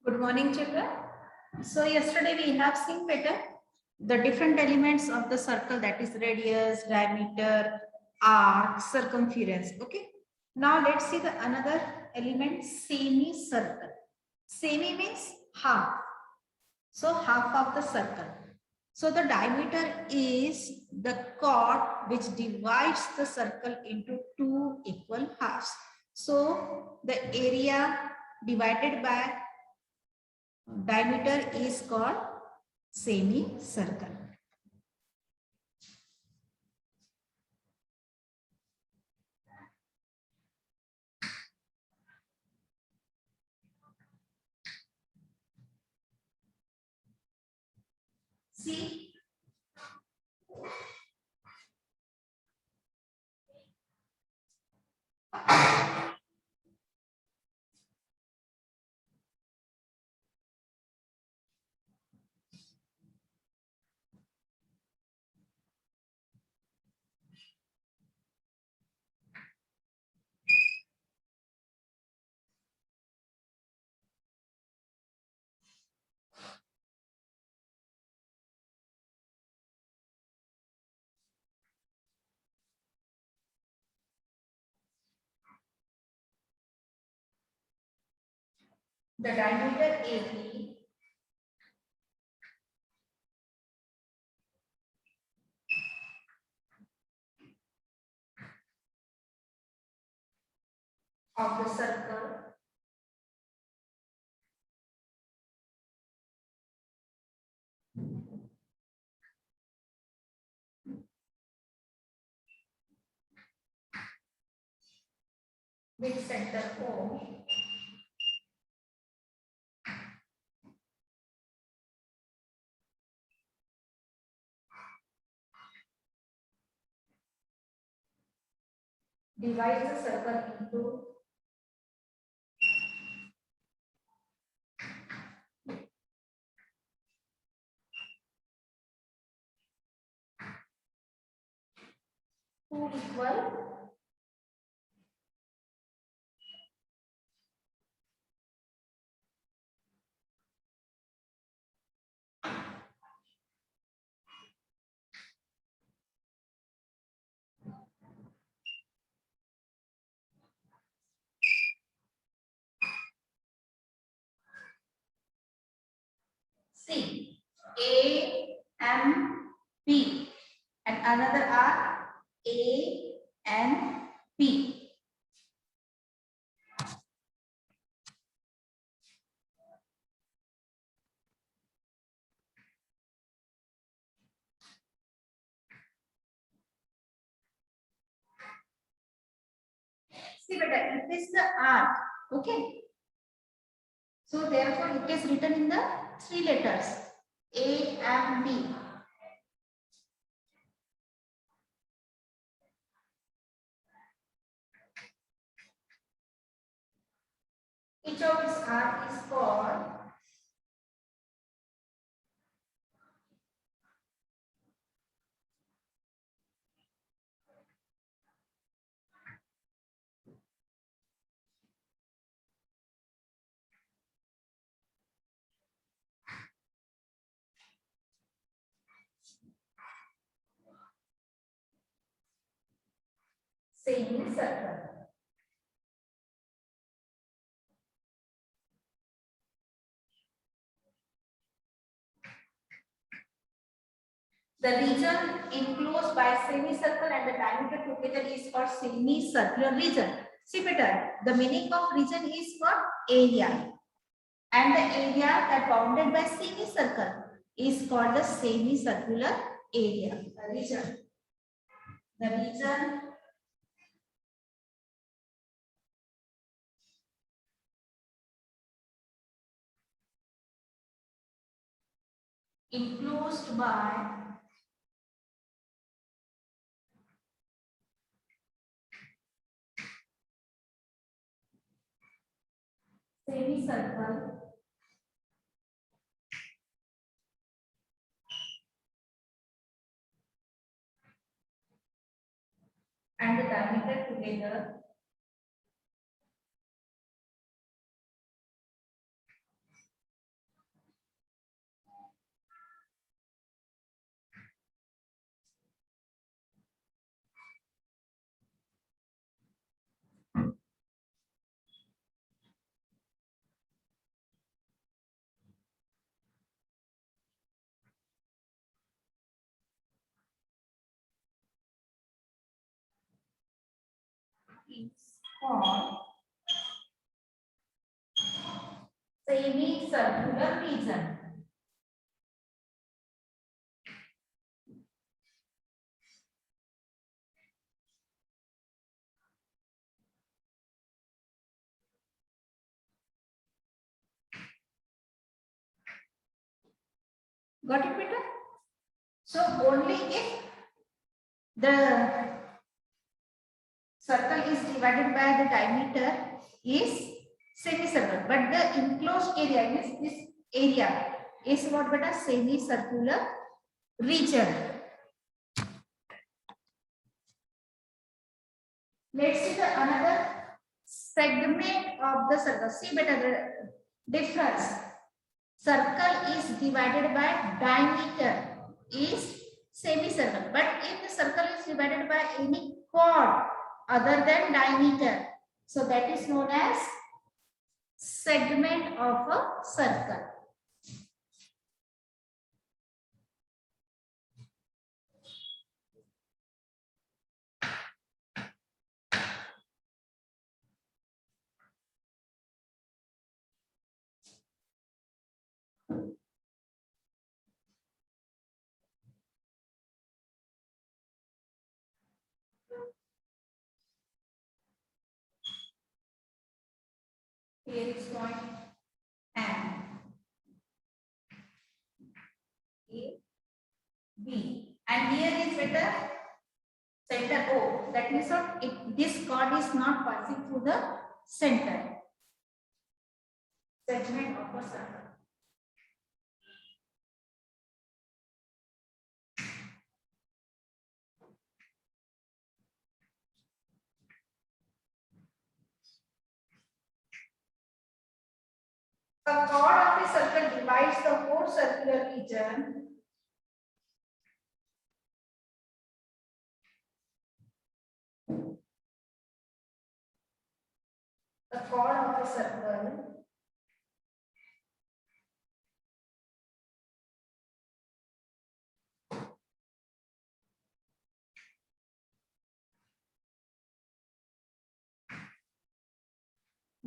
Good morning, children. So yesterday we have seen better the different elements of the circle, that is radius, diameter, arc, circumference. Okay. Now let's see the another element, semicircle. Semi means half. So half of the circle. So the diameter is the chord which divides the circle into two equal halves. So the area divided by diameter is called semicircle. See, the diameter AB of the circle with center O divides the circle into two equal C, A and B, and another are A and B. See, but it is the arc. Okay. So therefore, it is written in the three letters A and B. Each of its arc is called semicircle. The region enclosed by semicircle and the diameter together is called semicircular region. See better, the meaning of region is what? Area. And the area that bounded by semicircle is called the semicircular area. The region. The region enclosed by semicircle and the diameter together . . . . . . . . . . . . . . . . . . . . . . . . . . . . . . . . . . . . . . . . . . . . . . . . . . . . . . . . . . is called semicircular region. Got it, beta? So only if the circle is divided by the diameter is semicircle, but the enclosed area is this area is what, beta? Semicircular region. Let's see the another segment of the circle. See beta, the difference. Circle is divided by diameter is semicircle, but if the circle is divided by any chord other than diameter, so that is known as segment of a circle. Here is point M, A, B, and here is better center O. That means what? This chord is not passing through the center. Segment of a circle. A chord of a circle divides the whole circular region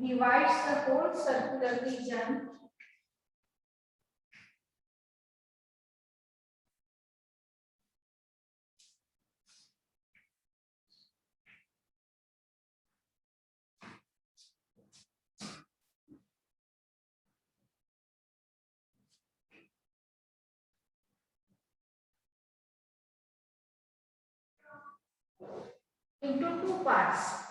divides the whole circular region into two parts.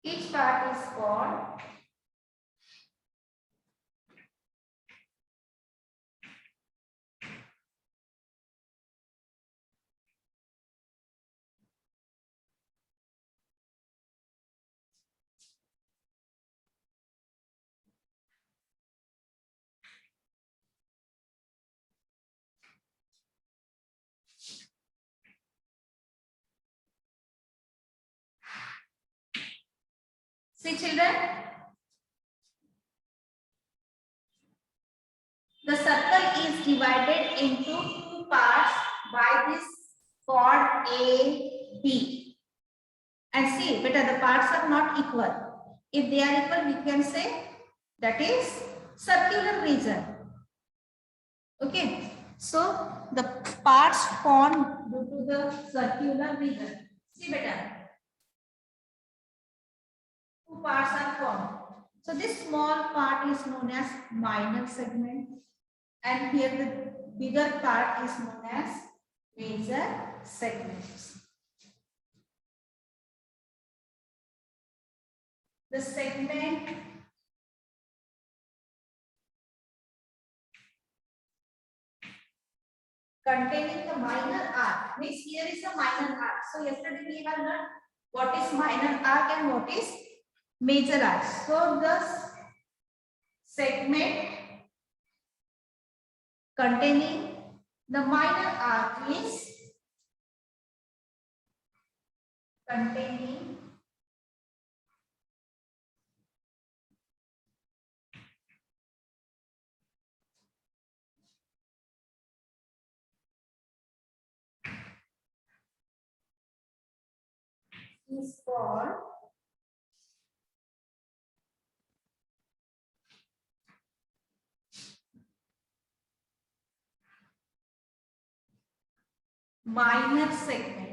Each part is called see children, the circle is divided into two parts by this chord A, B. And see, beta, the parts are not equal. If they are equal, we can say that is circular region. Okay, so the parts formed due to the circular region. See beta, two parts are formed. So this small part is known as minor segment, and here the bigger part is known as major segments. The segment containing the minor arc means here is a minor arc. So yesterday we have learned what is minor arc and what is major arc. So the segment containing the minor arc is containing is called minor segment.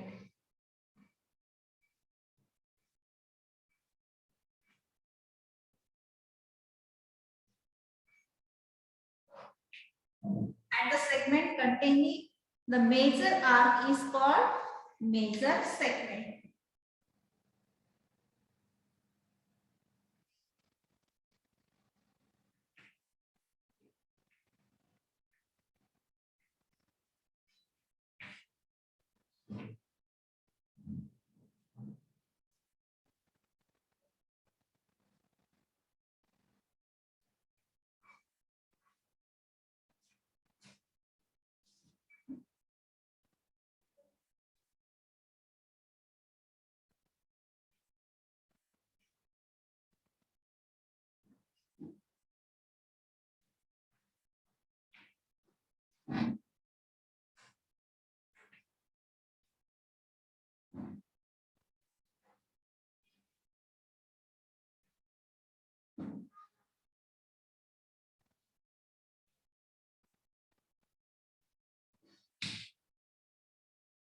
And the segment containing the major arc is called major segment.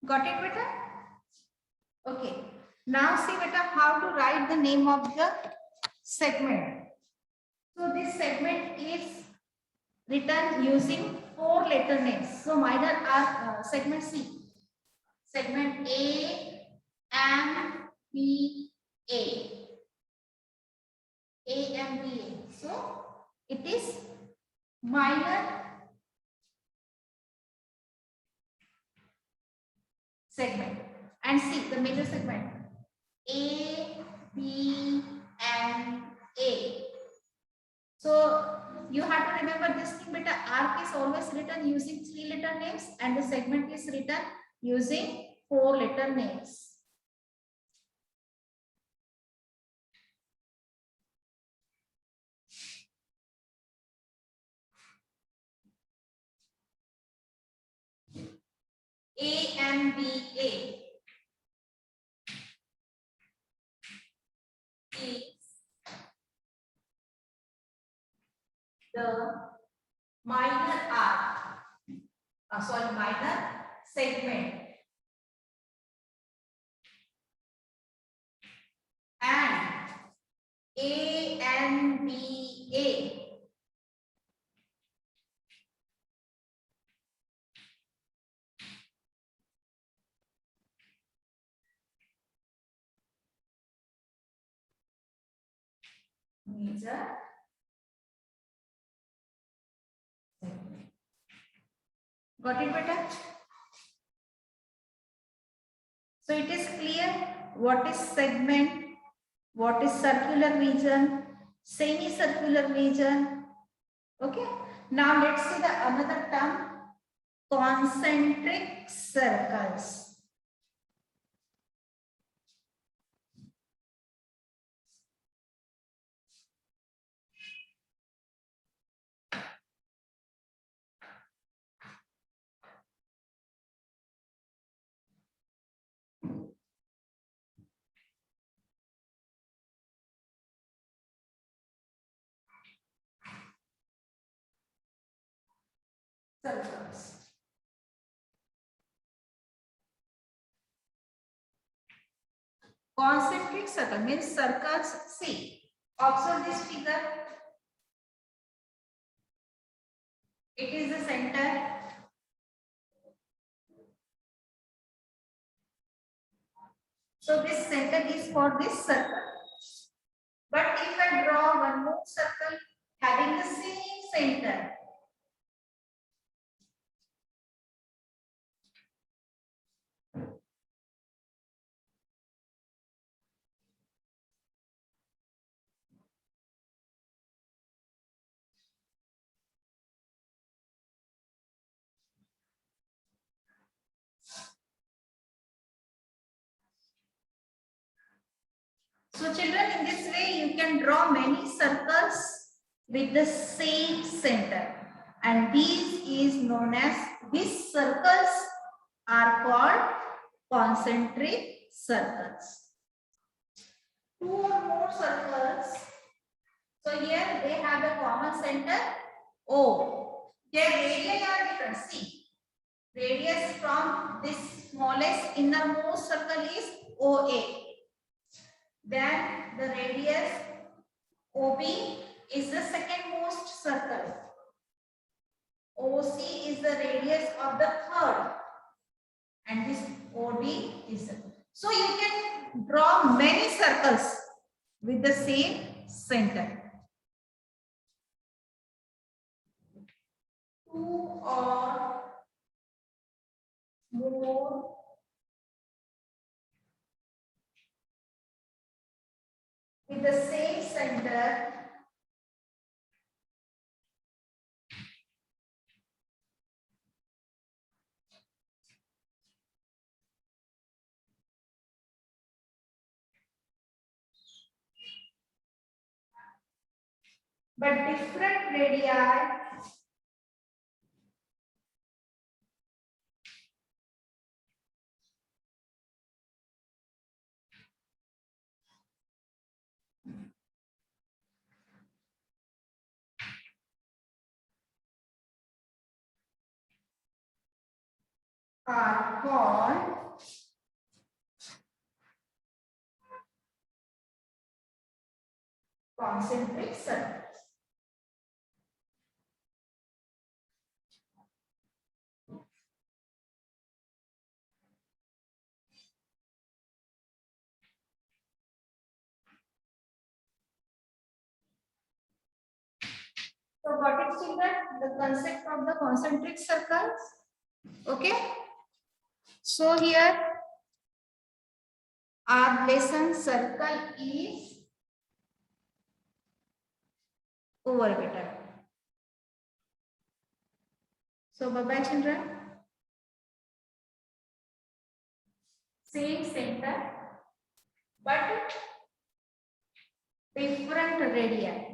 Got it, beta? Okay. Now see, beta, how to write the name of the segment. So this segment is written using 4-letter names. So minor are segment C, segment A, M, B, A, M, B, A. So it is minor segment. And see the major segment A, B, and A. So you have to remember this thing, beta. Arc is always written using 3-letter names and the segment is written using 4-letter names. A and B A is the minor arc, minor segment, and A and B A major segment. Got it, beta? So it is clear what is segment, what is circular region, semicircular region. Okay. Now let's see the another term, concentric circles. Circles. Concentric circle means circles. See, observe this figure. It is the center. So this center is for this circle. But if I draw one more circle having the same center, So children, in this way you can draw many circles with the same center, and these circles are called concentric circles. Two or more circles. So here they have a common center O. Their radii are different. See, radius from this smallest innermost circle is OA. Then the radius OB is the secondmost circle. OC is the radius of the third, and this OD is the. So you can draw many circles with the same center. Two or more with the same center but different radii are called concentric circles. So got it, children? The concept of the concentric circles. Okay. So here our lesson circle is over, better. So bye bye, children. Same center but different radii.